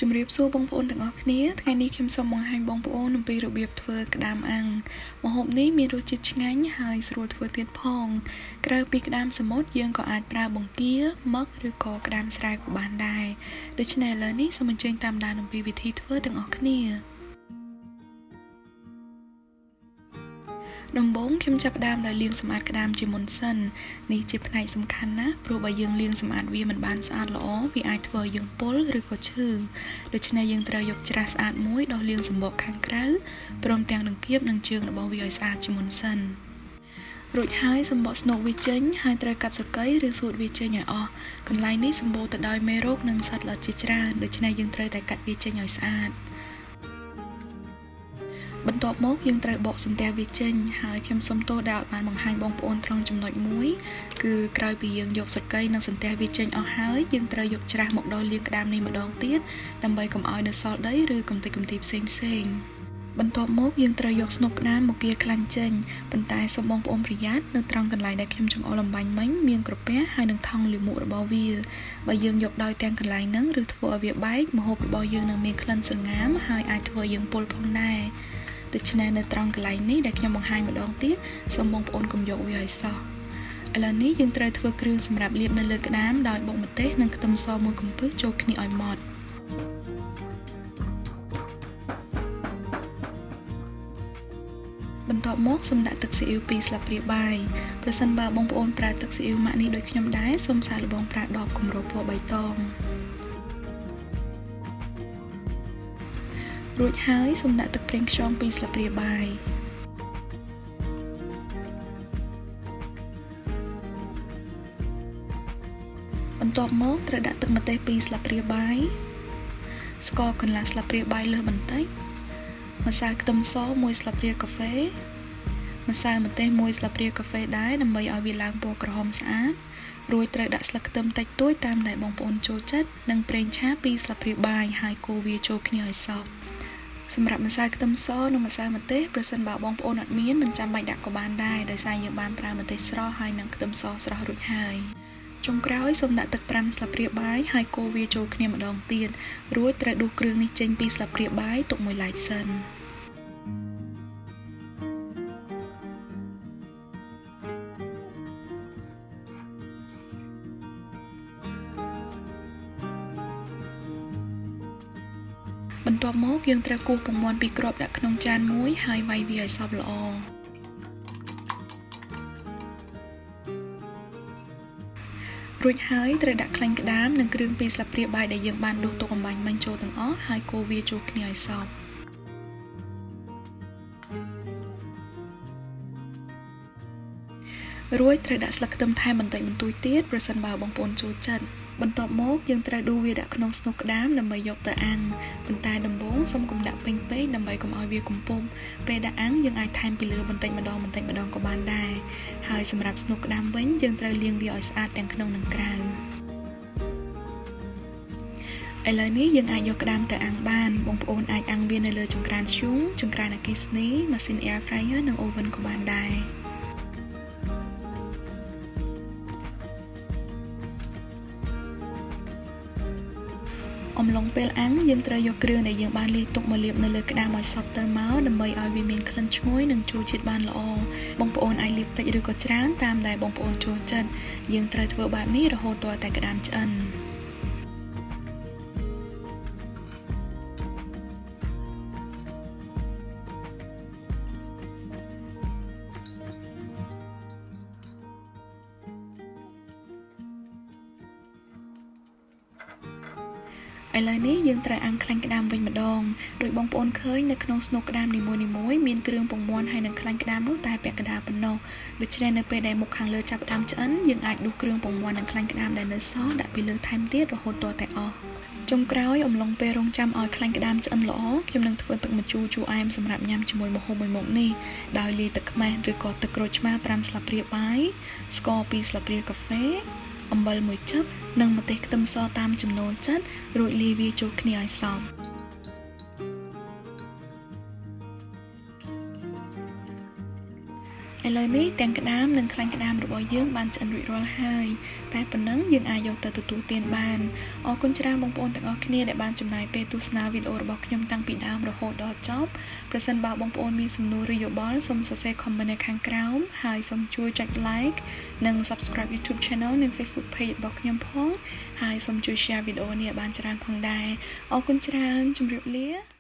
ជំរាបសួរបងប្អូនទាំងអស់គ្នាថ្ងៃនេះខ្ញុំសូមបង្ហាញបងប្អូនអំពីរបៀបធ្វើក្តាមអាំងម្ហូបនេះមានរសជាតិឆ្ងាញ់ហើយស្រួលធ្វើទៀតផងក្រៅពីក្តាមសមុទ្រយើងក៏អាចប្រើបង្គាមឹកឬក៏ក្តាមស្រែក៏បានដែរដូច្នេះឥឡូវនេះសូមអញ្ជើញតាមដានអំពីវិធីធ្វើទាំងអស់គ្នាដំបូងខ្ញុំចាប់ផ្ដើមដោយលាងសម្អាតក្តាមជាមុនសិននេះជាផ្នែកសំខាន់ណាស់ព្រោះបើយើងលាងសម្អាតវាមិនបានស្អាតល្អវាអាចធ្វើឲ្យយើងពុលឬក៏ឈឺដូច្នេះយើងត្រូវយកច្រាសស្អាតមួយដោះលាងសម្បកខាងក្រៅព្រមទាំងដង្កៀបនិងជើងរបស់វាឲ្យស្អាតជាមុនសិនរួចហើយសម្បកស្នូកវាចេញហើយត្រូវកាត់សកៃឬសួតវាចេញឲ្យអស់កន្លែងនេះសម្បូរទៅដោយមេរោគនិងសត្វល្អិតជាច្រើនដូច្នេះយើងត្រូវតែកាត់វាចេញឲ្យស្អាតបន្ទាប់មកយើងត្រូវបកសន្ទះវាចេញហើយខ្ញុំសូមទោសដែលបានបង្ហាញបងប្អូនត្រង់ចំណុចមួយគឺក្រោយពីយើងយកសកៃនិងសន្ទះវាចេញអស់ហើយយើងត្រូវយកច្រាសមកដោះលាងក្តាមនេះម្ដងទៀតដើម្បីកុំឲ្យនៅសល់ដីឬកម្ទេចកម្ទីផ្សេងបន្ទាប់មកយើងត្រូវយកស្នូកក្តាមមកកៀរខ្លាញ់ចេញប៉ុន្តែសូមបងប្អូនប្រយ័ត្ននៅត្រង់កន្លែងដែលខ្ញុំចង្អុលអំបាញ់មិញមានក្រពះហើយនឹងថង់លាមករបស់វាបើយើងយកដោយទាំងកន្លែងហ្នឹងឬធ្វើឲ្យវាបែកម្ហូបរបស់យើងនឹងមានក្លិនសង្ហាមហើយអាចធ្វើឲ្យយើងពុលផងដែរដូច្នេះនៅត្រង់កន្លែងនេះដែលខ្ញុំបង្ហាញម្ដងទៀតសូមបងប្អូនកុំយកវាឲ្យសោះឥឡូវនេះយើងត្រូវធ្វើគ្រឿងសម្រាប់លាបនៅលើក្តាមដោយបុកម្ទេសនិងខ្ទឹមសមួយកំពឹសចូលគ្នាឲ្យម៉ដ្ឋបន្ទាប់មកសូមដាក់ទឹកស៊ីអ៊ីវ2ស្លាបព្រាបាយប្រសិនបើបងប្អូនប្រើទឹកស៊ីអ៊ីវម៉ាក់នេះដូចខ្ញុំដែរសូមសាកល្បងប្រើដបគម្របពណ៌បៃតងរួចហើយសូមដាក់ទឹកប្រេងខ្យង2ស្លាបព្រាបាយបន្ទាប់មកត្រូវដាក់ទឹកម្ទេស2ស្លាបព្រាបាយស្ករកន្លះស្លាបព្រាបាយលើសបន្តិចម្សៅខ្ទឹមស1ស្លាបព្រាកាហ្វេម្សៅម្ទេស1ស្លាបព្រាកាហ្វេដែរដើម្បីឲ្យវាឡើងពណ៌ក្រហមស្អាតរួចត្រូវដាក់ស្លឹកខ្ទឹមតិចតួចតាមដែលបងប្អូនចូលចិត្តនិងប្រេងឆា2ស្លាបព្រាបាយហើយកូរវាចូលគ្នាឲ្យសព្វសម្រាប់ម្សៅខ្ទឹមសនិងម្សៅម្ទេសប្រសិនបើបងប្អូនអត់មានមិនចាំបាច់ដាក់ក៏បានដែរដោយសារយើងបានប្រើម្ទេសស្រស់ហើយនិងខ្ទឹមសស្រស់រួចហើយចុងក្រោយសូមដាក់ទឹក5ស្លាបព្រាបាយហើយកូរវាចូលគ្នាម្ដងទៀតរួចត្រូវដួសគ្រឿងនេះចេញពីស្លាបព្រាបាយទុកមួយឡែកសិនបន្ទាប់មកយើងត្រូវគោះពងមាន់2គ្រាប់ដាក់ក្នុងចានមួយហើយវ៉ៃវាឲ្យសព្វល្អរួចហើយត្រូវដាក់ខ្លាញ់ក្តាមនិងគ្រឿង2ស្លាបព្រាបាយដែលយើងបានដួសទុកអំបាញ់មិញចូលទាំងអស់ហើយកូរវាចូលគ្នាឲ្យសព្វរួចត្រូវដាក់ស្លឹកខ្ទឹមថែមបន្តិចបន្តួចទៀតប្រសិនបើបងប្អូនចូលចិត្តបន្ទាប់មកយើងត្រូវដួសវាដាក់ក្នុងស្នូកក្តាមដើម្បីយកទៅអាំងប៉ុន្តែដំបូងសូមកុំដាក់ពេញពេកដើម្បីកុំឲ្យវាកំពុះពេលដាក់អាំងយើងអាចថែមពីលើបន្តិចម្ដងក៏បានដែរហើយសម្រាប់ស្នូកក្តាមវិញយើងត្រូវលាងវាឲ្យស្អាតទាំងក្នុងនិងក្រៅឥឡូវនេះយើងអាចយកក្តាមទៅអាំងបានបងប្អូនអាចអាំងវានៅលើចង្ក្រានធ្យូងចង្ក្រានអគ្គិសនីម៉ាស៊ីន air fryer និង oven ក៏បានដែរអំឡុងពេលអាំងយើងត្រូវយកគ្រឿងដែលយើងបានលាយទុកមកលាបនៅលើក្តាមឲ្យសព្វទៅមកដើម្បីឲ្យវាមានក្លិនឈ្ងុយនិងចូលជាតិបានល្អបងប្អូនអាចលាបតិចឬក៏ច្រើនតាមដែលបងប្អូនចូលចិត្តយើងត្រូវធ្វើបែបនេះរហូតទាល់តែក្តាមឆ្អិនឥឡូវនេះយើងត្រូវអាំងខ្លាញ់ក្តាមវិញម្ដងដោយបងប្អូនឃើញនៅក្នុងស្នូកក្តាមនីមួយៗមានគ្រឿងពងមាន់ហើយនិងខ្លាញ់ក្តាមនោះតែពាក់កណ្ដាលប៉ុណ្ណោះដូច្នេះនៅពេលដែលមុខខាងលើចាប់ផ្ដើមឆ្អិនយើងអាចដួសគ្រឿងពងមាន់និងខ្លាញ់ក្តាមដែលនៅសល់ដាក់ពីលើថែមទៀតរហូតទាល់តែអស់ចុងក្រោយអំឡុងពេលរង់ចាំឲ្យខ្លាញ់ក្តាមឆ្អិនល្អខ្ញុំនឹងធ្វើទឹកម្ជូរជូរអែមសម្រាប់ញ៉ាំជាមួយម្ហូបមួយមុខនេះដោយលាយទឹកខ្មេះឬក៏ទឹកក្រូចឆ្មា5ស្លាបព្រាបាយស្ករ2ស្លាបព្រាកាហ្វេអំបិល1ចឹបនិងម្ទេសខ្ទឹមសតាមចំណូលចិត្តរួចលាយវាចូលគ្នាឲ្យសព្វ ឥ ឥឡូវនេះទាំងក្តាមនិងខ្លាញ់ក្តាមរបស់យើងបានឆ្អិនរួចរាល់ហើយតែប៉ុណ្ណឹងយើងអាចយកទៅទទួលទានបានអរគុណច្រើនបងប្អូនទាំងអស់គ្នាដែលបានចំណាយពេលទស្សនាវីដេអូរបស់ខ្ញុំតាំងពីដើមរហូតដល់ចប់ប្រសិនបើបងប្អូនមានសំណួរឬយោបល់សូមសរសេរ comment នៅខាងក្រោមហើយសូមជួយចុច like និង subscribe YouTube channel និង Facebook page របស់ខ្ញុំផងហើយសូមជួយ share វីដេអូនេះឲ្យបានច្រើនផងដែរអរគុណច្រើនជម្រាបលា